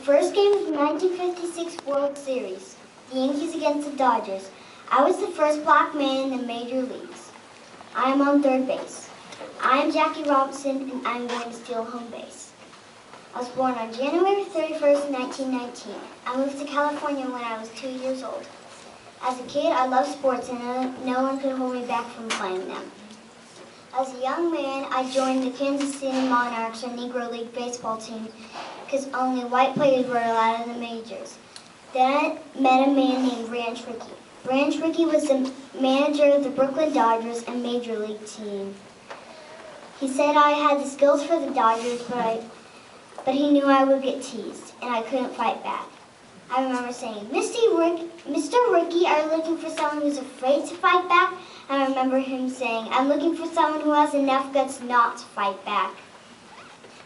first game of the 1956 World Series, the Yankees against the Dodgers, I was the first black man in the major leagues. I am on third base. I am Jackie Robinson, and I'm going to steal home base. I was born on January 31st, 1919. I moved to California when I was 2 years old. As a kid, I loved sports, and no one could hold me back from playing them. As a young man, I joined the Kansas City Monarchs, or Negro League baseball team, because only white players were allowed in the majors. Then I met a man named Branch Rickey. Branch Rickey was the manager of the Brooklyn Dodgers and Major League team. He said I had the skills for the Dodgers, but he knew I would get teased, and I couldn't fight back. I remember saying, Mr. Rickey, are you looking for someone who's afraid to fight back? And I remember him saying, I'm looking for someone who has enough guts not to fight back.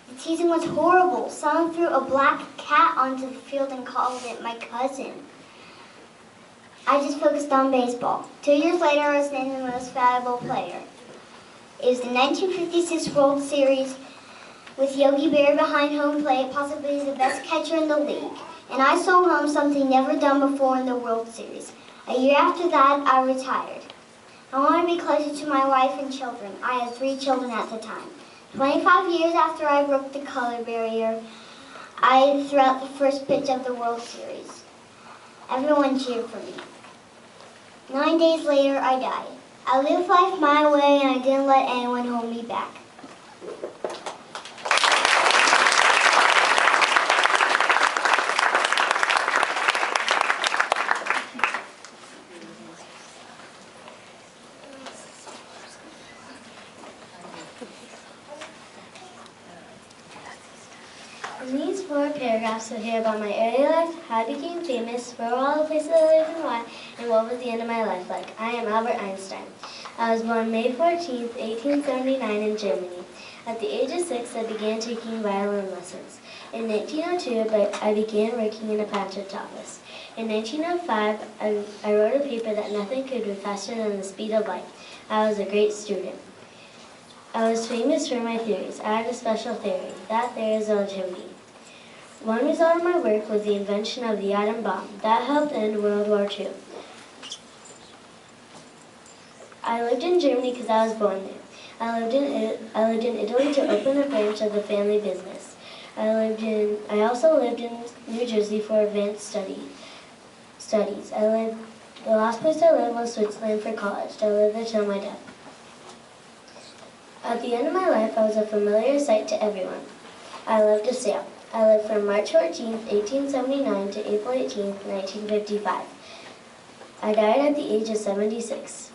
The teasing was horrible. Someone threw a black cat onto the field and called it my cousin. I just focused on baseball. 2 years later, I was named the most valuable player. It was the 1956 World Series with Yogi Berra behind home plate, possibly the best catcher in the league. And I stole home something never done before in the World Series. A year after that, I retired. I wanted to be closer to my wife and children. I had 3 children at the time. 25 years after I broke the color barrier, I threw out the first pitch of the World Series. Everyone cheered for me. 9 days later, I died. I lived life my way, and I didn't let anyone hold me back. In these 4 paragraphs, you'll hear about my early life, how I became famous, where were all the places I lived and why, and what was the end of my life like. I am Albert Einstein. I was born May 14th, 1879 in Germany. At the age of 6, I began taking violin lessons. In 1902, I began working in a patent office. In 1905, I wrote a paper that nothing could be faster than the speed of light. I was a great student. I was famous for my theories. I had a special theory. That theory is relativity. One result of my work was the invention of the atom bomb. That helped end World War II. I lived in Germany because I was born there. I lived in Italy to open a branch of the family business. I also lived in New Jersey for advanced studies. The last place I lived was Switzerland for college. I lived there till my death. At the end of my life, I was a familiar sight to everyone. I loved to sail. I lived from March 14th, 1879 to April 18th, 1955. I died at the age of 76.